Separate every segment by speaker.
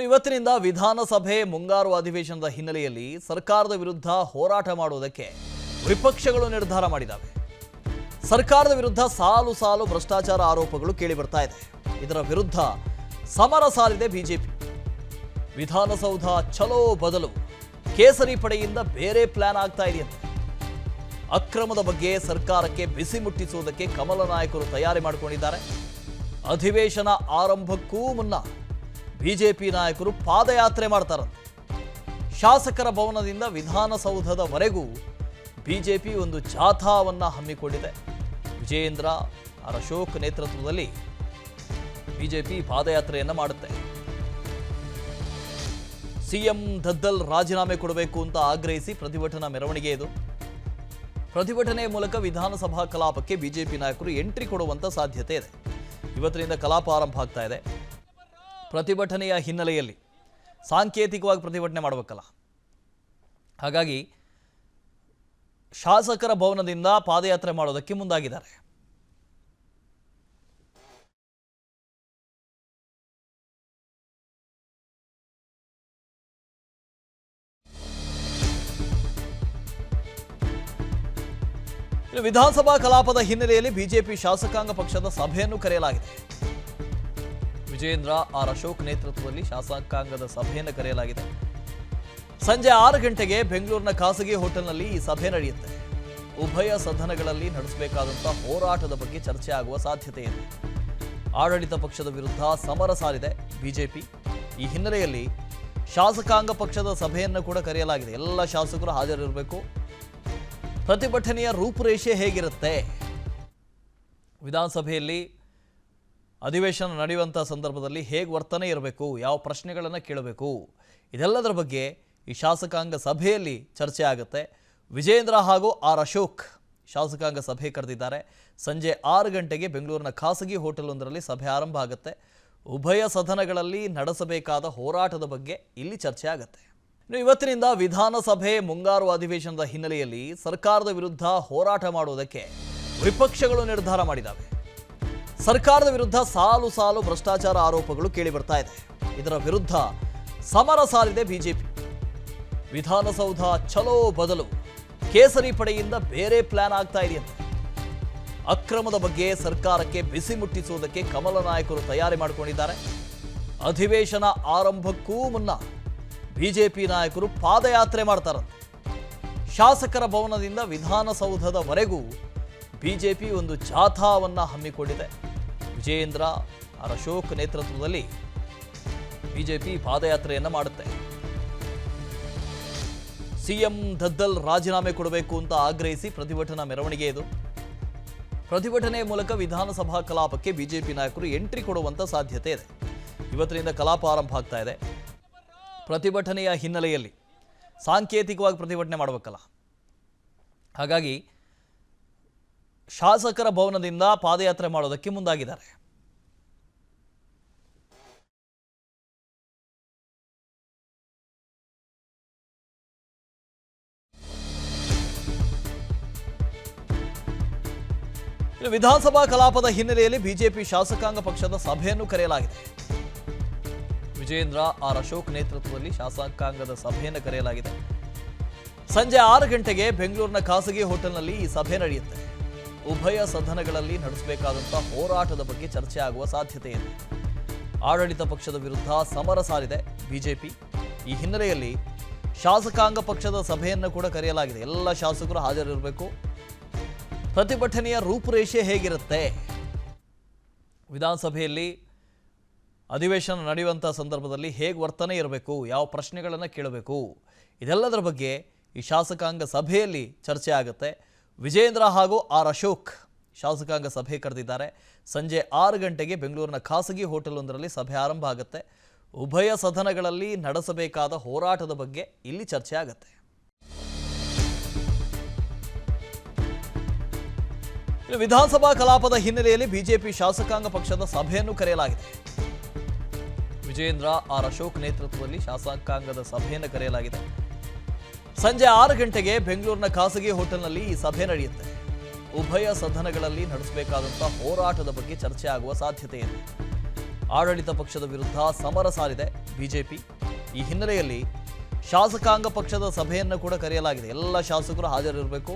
Speaker 1: ಇವತ್ತಿನಿಂದ ವಿಧಾನಸಭೆ ಮುಂಗಾರು ಅಧಿವೇಶನದ ಹಿನ್ನೆಲೆಯಲ್ಲಿ ಸರ್ಕಾರದ ವಿರುದ್ಧ ಹೋರಾಟ ಮಾಡುವುದಕ್ಕೆ ವಿಪಕ್ಷಗಳು ನಿರ್ಧಾರ ಮಾಡಿದ್ದಾವೆ. ಸರ್ಕಾರದ ವಿರುದ್ಧ ಸಾಲು ಸಾಲು ಭ್ರಷ್ಟಾಚಾರ ಆರೋಪಗಳು ಕೇಳಿ ಬರ್ತಾ ಇದೆ. ಇದರ ವಿರುದ್ಧ ಸಮರ ಸಾರಿದೆ ಬಿಜೆಪಿ. ವಿಧಾನಸೌಧ ಚಲೋ ಬದಲು ಕೇಸರಿ ಪಡೆಯಿಂದ ಬೇರೆ ಪ್ಲಾನ್ ಆಗ್ತಾ ಇದೆಯಂತೆ. ಅಕ್ರಮದ ಬಗ್ಗೆ ಸರ್ಕಾರಕ್ಕೆ ಬಿಸಿ ಮುಟ್ಟಿಸುವುದಕ್ಕೆ ಕಮಲ ನಾಯಕರು ತಯಾರಿ ಮಾಡಿಕೊಂಡಿದ್ದಾರೆ. ಅಧಿವೇಶನ ಆರಂಭಕ್ಕೂ ಮುನ್ನ ಬಿಜೆಪಿ ನಾಯಕರು ಪಾದಯಾತ್ರೆ ಮಾಡ್ತಾರಂತೆ. ಶಾಸಕರ ಭವನದಿಂದ ವಿಧಾನಸೌಧದವರೆಗೂ ಬಿಜೆಪಿ ಒಂದು ಜಾಥಾವನ್ನ ಹಮ್ಮಿಕೊಂಡಿದೆ. ವಿಜಯೇಂದ್ರ ಆರ್ ಅಶೋಕ್ ನೇತೃತ್ವದಲ್ಲಿ ಬಿಜೆಪಿ ಪಾದಯಾತ್ರೆಯನ್ನ ಮಾಡುತ್ತೆ. ಸಿಎಂ ದದ್ದಲ್ ರಾಜೀನಾಮೆ ಕೊಡಬೇಕು ಅಂತ ಆಗ್ರಹಿಸಿ ಪ್ರತಿಭಟನಾ ಮೆರವಣಿಗೆ ಇದು. ಪ್ರತಿಭಟನೆ ಮೂಲಕ ವಿಧಾನಸಭಾ ಕಲಾಪಕ್ಕೆ ಬಿಜೆಪಿ ನಾಯಕರು ಎಂಟ್ರಿ ಕೊಡುವಂತ ಸಾಧ್ಯತೆ ಇದೆ. ಇವತ್ತಿನಿಂದ ಕಲಾಪ ಆರಂಭ ಆಗ್ತಾ ಇದೆ. ಪ್ರತಿಭಟನೆಯ ಹಿನ್ನೆಲೆಯಲ್ಲಿ ಸಾಂಕೇತಿಕವಾಗಿ ಪ್ರತಿಭಟನೆ ಮಾಡಬೇಕಲ್ಲ, ಹಾಗಾಗಿ ಶಾಸಕರ ಭವನದಿಂದ ಪಾದಯಾತ್ರೆ ಮಾಡೋದಕ್ಕೆ ಮುಂದಾಗಿದ್ದಾರೆ. ವಿಧಾನಸಭಾ ಕಲಾಪದ ಹಿನ್ನೆಲೆಯಲ್ಲಿ ಬಿಜೆಪಿ ಶಾಸಕಾಂಗ ಪಕ್ಷದ ಸಭೆಯನ್ನು ಕರೆಯಲಾಗಿದೆ. ವಿಜಯೇಂದ್ರ ಆರ್ ಅಶೋಕ್ ನೇತೃತ್ವದಲ್ಲಿ ಶಾಸಕಾಂಗದ ಸಭೆಯನ್ನು ಕರೆಯಲಾಗಿದೆ. ಸಂಜೆ 6 ಗಂಟೆಗೆ ಬೆಂಗಳೂರಿನ ಖಾಸಗಿ ಹೋಟೆಲ್ನಲ್ಲಿ ಈ ಸಭೆ ನಡೆಯುತ್ತೆ. ಉಭಯ ಸದನಗಳಲ್ಲಿ ನಡೆಸಬೇಕಾದಂತಹ ಹೋರಾಟದ ಬಗ್ಗೆ ಚರ್ಚೆ ಆಗುವ ಸಾಧ್ಯತೆ ಇದೆ. ಆಡಳಿತ ಪಕ್ಷದ ವಿರುದ್ಧ ಸಮರ ಸಾರಿದೆ ಬಿಜೆಪಿ. ಈ ಹಿನ್ನೆಲೆಯಲ್ಲಿ ಶಾಸಕಾಂಗ ಪಕ್ಷದ ಸಭೆಯನ್ನು ಕೂಡ ಕರೆಯಲಾಗಿದೆ. ಎಲ್ಲ ಶಾಸಕರು ಹಾಜರಿರಬೇಕು. ಪ್ರತಿಭಟನೆಯ ರೂಪುರೇಷೆ ಹೇಗಿರುತ್ತೆ, ವಿಧಾನಸಭೆಯಲ್ಲಿ ಅಧಿವೇಶನ ನಡೆಯುವಂಥ ಸಂದರ್ಭದಲ್ಲಿ ಹೇಗೆ ವರ್ತನೆ ಇರಬೇಕು, ಯಾವ ಪ್ರಶ್ನೆಗಳನ್ನು ಕೇಳಬೇಕು, ಇದೆಲ್ಲದರ ಬಗ್ಗೆ ಈ ಶಾಸಕಾಂಗ ಸಭೆಯಲ್ಲಿ ಚರ್ಚೆ ಆಗುತ್ತೆ. ವಿಜಯೇಂದ್ರ ಹಾಗೂ ಆರ್ ಅಶೋಕ್ ಶಾಸಕಾಂಗ ಸಭೆ ಕರೆದಿದ್ದಾರೆ. ಸಂಜೆ 6 ಗಂಟೆಗೆ ಬೆಂಗಳೂರಿನ ಖಾಸಗಿ ಹೋಟೆಲ್ ಒಂದರಲ್ಲಿ ಸಭೆ ಆರಂಭ ಆಗುತ್ತೆ. ಉಭಯ ಸದನಗಳಲ್ಲಿ ನಡೆಸಬೇಕಾದ ಹೋರಾಟದ ಬಗ್ಗೆ ಇಲ್ಲಿ ಚರ್ಚೆ ಆಗುತ್ತೆ. ಇವತ್ತಿನಿಂದ ವಿಧಾನಸಭೆ ಮುಂಗಾರು ಅಧಿವೇಶನದ ಹಿನ್ನೆಲೆಯಲ್ಲಿ ಸರ್ಕಾರದ ವಿರುದ್ಧ ಹೋರಾಟ ಮಾಡುವುದಕ್ಕೆ ವಿಪಕ್ಷಗಳು ನಿರ್ಧಾರ ಮಾಡಿದ್ದಾವೆ. ಸರ್ಕಾರದ ವಿರುದ್ಧ ಸಾಲು ಸಾಲು ಭ್ರಷ್ಟಾಚಾರ ಆರೋಪಗಳು ಕೇಳಿ ಬರ್ತಾ ಇದೆ. ಇದರ ವಿರುದ್ಧ ಸಮರ ಸಾರಿದೆ ಬಿಜೆಪಿ. ವಿಧಾನಸೌಧ ಚಲೋ ಬದಲು ಕೇಸರಿ ಪಡೆಯಿಂದ ಬೇರೆ ಪ್ಲಾನ್ ಆಗ್ತಾ ಇದೆಯಂತೆ. ಅಕ್ರಮದ ಬಗ್ಗೆ ಸರ್ಕಾರಕ್ಕೆ ಬಿಸಿ ಮುಟ್ಟಿಸುವುದಕ್ಕೆ ಕಮಲ ನಾಯಕರು ತಯಾರಿ ಮಾಡಿಕೊಂಡಿದ್ದಾರೆ. ಅಧಿವೇಶನ ಆರಂಭಕ್ಕೂ ಮುನ್ನ ಬಿಜೆಪಿ ನಾಯಕರು ಪಾದಯಾತ್ರೆ ಮಾಡ್ತಾರಂತೆ. ಶಾಸಕರ ಭವನದಿಂದ ವಿಧಾನಸೌಧದವರೆಗೂ ಬಿಜೆಪಿ ಒಂದು ಜಾಥಾವನ್ನ ಹಮ್ಮಿಕೊಂಡಿದೆ. ವಿಜಯೇಂದ್ರ ಆರ್ ಅಶೋಕ್ ನೇತೃತ್ವದಲ್ಲಿ ಬಿಜೆಪಿ ಪಾದಯಾತ್ರೆಯನ್ನ ಮಾಡುತ್ತೆ. ಸಿಎಂ ದದ್ದಲ್ ರಾಜೀನಾಮೆ ಕೊಡಬೇಕು ಅಂತ ಆಗ್ರಹಿಸಿ ಪ್ರತಿಭಟನಾ ಮೆರವಣಿಗೆ ಇದು. ಪ್ರತಿಭಟನೆ ಮೂಲಕ ವಿಧಾನಸಭಾ ಕಲಾಪಕ್ಕೆ ಬಿಜೆಪಿ ನಾಯಕರು ಎಂಟ್ರಿ ಕೊಡುವಂತ ಸಾಧ್ಯತೆ ಇದೆ. ಇವತ್ತಿನಿಂದ ಕಲಾಪ ಆರಂಭ ಆಗ್ತಾ ಇದೆ. ಪ್ರತಿಭಟನೆಯ ಹಿನ್ನೆಲೆಯಲ್ಲಿ ಸಾಂಕೇತಿಕವಾಗಿ ಪ್ರತಿಭಟನೆ ಮಾಡಬೇಕಲ್ಲ, ಹಾಗಾಗಿ ಶಾಸಕರ ಭವನದಿಂದ ಪಾದಯಾತ್ರೆ ಮಾಡೋದಕ್ಕೆ ಮುಂದಾಗಿದ್ದಾರೆ. ವಿಧಾನಸಭಾ ಕಲಾಪದ ಹಿನ್ನೆಲೆಯಲ್ಲಿ ಬಿಜೆಪಿ ಶಾಸಕಾಂಗ ಪಕ್ಷದ ಸಭೆಯನ್ನು ಕರೆಯಲಾಗಿದೆ. ವಿಜಯೇಂದ್ರ ಆರ್ ಅಶೋಕ್ ನೇತೃತ್ವದಲ್ಲಿ ಶಾಸಕಾಂಗದ ಸಭೆಯನ್ನು ಕರೆಯಲಾಗಿದೆ. ಸಂಜೆ 6 ಗಂಟೆಗೆ ಬೆಂಗಳೂರಿನ ಖಾಸಗಿ ಹೋಟೆಲ್ನಲ್ಲಿ ಈ ಸಭೆ ನಡೆಯುತ್ತೆ. ಉಭಯ ಸದನಗಳಲ್ಲಿ ನಡೆಸಬೇಕಾದಂತಹ ಹೋರಾಟದ ಬಗ್ಗೆ ಚರ್ಚೆ ಆಗುವ ಸಾಧ್ಯತೆ ಇದೆ. ಆಡಳಿತ ಪಕ್ಷದ ವಿರುದ್ಧ ಸಮರ ಸಾರಿದೆ ಬಿಜೆಪಿ. ಈ ಹಿನ್ನೆಲೆಯಲ್ಲಿ ಶಾಸಕಾಂಗ ಪಕ್ಷದ ಸಭೆಯನ್ನು ಕೂಡ ಕರೆಯಲಾಗಿದೆ. ಎಲ್ಲ ಶಾಸಕರು ಹಾಜರಿರಬೇಕು. ಪ್ರತಿಭಟನೆಯ ರೂಪುರೇಷೆ ಹೇಗಿರುತ್ತೆ, ವಿಧಾನಸಭೆಯಲ್ಲಿ ಅಧಿವೇಶನ ನಡೆಯುವಂಥ ಸಂದರ್ಭದಲ್ಲಿ ಹೇಗೆ ವರ್ತನೆ ಇರಬೇಕು, ಯಾವ ಪ್ರಶ್ನೆಗಳನ್ನು ಕೇಳಬೇಕು, ಇದೆಲ್ಲದರ ಬಗ್ಗೆ ಈ ಶಾಸಕಾಂಗ ಸಭೆಯಲ್ಲಿ ಚರ್ಚೆ ಆಗುತ್ತೆ. ವಿಜಯೇಂದ್ರ ಹಾಗೂ ಆರ್ ಅಶೋಕ್ ಶಾಸಕಾಂಗ ಸಭೆ ಕರೆದಿದ್ದಾರೆ. ಸಂಜೆ 6 ಗಂಟೆಗೆ ಬೆಂಗಳೂರಿನ ಖಾಸಗಿ ಹೋಟೆಲ್ ಒಂದರಲ್ಲಿ ಸಭೆ ಆರಂಭ ಆಗುತ್ತೆ. ಉಭಯ ಸದನಗಳಲ್ಲಿ ನಡೆಸಬೇಕಾದ ಹೋರಾಟದ ಬಗ್ಗೆ ಇಲ್ಲಿ ಚರ್ಚೆ ಆಗುತ್ತೆ. ವಿಧಾನಸಭಾ ಕಲಾಪದ ಹಿನ್ನೆಲೆಯಲ್ಲಿ ಬಿಜೆಪಿ ಶಾಸಕಾಂಗ ಪಕ್ಷದ ಸಭೆಯನ್ನು ಕರೆಯಲಾಗಿದೆ. ವಿಜಯೇಂದ್ರ ಆರ್ ಅಶೋಕ್ ನೇತೃತ್ವದಲ್ಲಿ ಶಾಸಕಾಂಗದ ಸಭೆಯನ್ನು ಕರೆಯಲಾಗಿದೆ. ಸಂಜೆ 6 ಗಂಟೆಗೆ ಬೆಂಗಳೂರಿನ ಖಾಸಗಿ ಹೋಟೆಲ್ನಲ್ಲಿ ಈ ಸಭೆ ನಡೆಯುತ್ತೆ. ಉಭಯ ಸದನಗಳಲ್ಲಿ ನಡೆಸಬೇಕಾದಂತಹ ಹೋರಾಟದ ಬಗ್ಗೆ ಚರ್ಚೆ ಆಗುವ ಸಾಧ್ಯತೆ ಇದೆ. ಆಡಳಿತ ಪಕ್ಷದ ವಿರುದ್ಧ ಸಮರ ಸಾರಿದೆ ಬಿಜೆಪಿ. ಈ ಹಿನ್ನೆಲೆಯಲ್ಲಿ ಶಾಸಕಾಂಗ ಪಕ್ಷದ ಸಭೆಯನ್ನು ಕೂಡ ಕರೆಯಲಾಗಿದೆ. ಎಲ್ಲ ಶಾಸಕರು ಹಾಜರಿರಬೇಕು.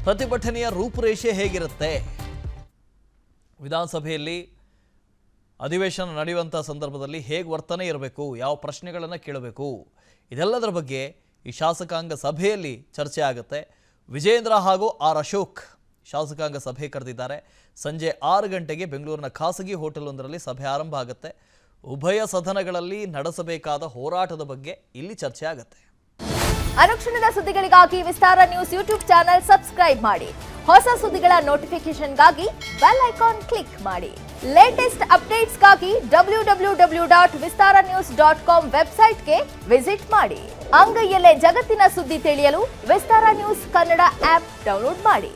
Speaker 1: ಪ್ರತಿಭಟನೆಯ ರೂಪುರೇಷೆ ಹೇಗಿರುತ್ತೆ, ವಿಧಾನಸಭೆಯಲ್ಲಿ ಅಧಿವೇಶನ ನಡೆಯುವಂಥ ಸಂದರ್ಭದಲ್ಲಿ ಹೇಗೆ ವರ್ತನೆ ಇರಬೇಕು, ಯಾವ ಪ್ರಶ್ನೆಗಳನ್ನು ಕೇಳಬೇಕು, ಇದೆಲ್ಲದರ ಬಗ್ಗೆ ಈ ಶಾಸಕಾಂಗ ಸಭೆಯಲ್ಲಿ ಚರ್ಚೆ ಆಗುತ್ತೆ. ವಿಜೇಂದ್ರ ಹಾಗೂ ಆರ್ ಅಶೋಕ್ ಶಾಸಕಾಂಗ ಸಭೆ ಕರೆದಿದ್ದಾರೆ. ಸಂಜೆ 6 ಗಂಟೆಗೆ ಬೆಂಗಳೂರಿನ ಖಾಸಗಿ ಹೋಟೆಲ್ ಸಭೆ ಆರಂಭ ಆಗುತ್ತೆ. ಉಭಯ ಸದನಗಳಲ್ಲಿ ನಡೆಸಬೇಕಾದ ಹೋರಾಟದ ಬಗ್ಗೆ ಇಲ್ಲಿ ಚರ್ಚೆ ಆಗುತ್ತೆ.
Speaker 2: ಅನುಕ್ಷಣದ ಸುದ್ದಿಗಳಿಗಾಗಿ ವಿಸ್ತಾರ ನ್ಯೂಸ್ ಯೂಟ್ಯೂಬ್ ಚಾನೆಲ್ ಸಬ್ಸ್ಕ್ರೈಬ್ ಮಾಡಿ. ಹೊಸ ಸುದ್ದಿಗಳ ನೋಟಿಫಿಕೇಶನ್ಗಾಗಿ ಬೆಲ್ ಐಕಾನ್ ಕ್ಲಿಕ್ ಮಾಡಿ. ಲೇಟೆಸ್ಟ್ ಅಪ್ಡೇಟ್ಸ್ಗಾಗಿ www.vistaranews.com ವೆಬ್ಸೈಟ್ಗೆ ವಿಸಿಟ್ ಮಾಡಿ. ಅಂಗೈಯಲ್ಲೇ ಜಗತ್ತಿನ ಸುದ್ದಿ ತಿಳಿಯಲು ವಿಸ್ತಾರ ನ್ಯೂಸ್ ಕನ್ನಡ ಆಪ್ ಡೌನ್ಲೋಡ್ ಮಾಡಿ.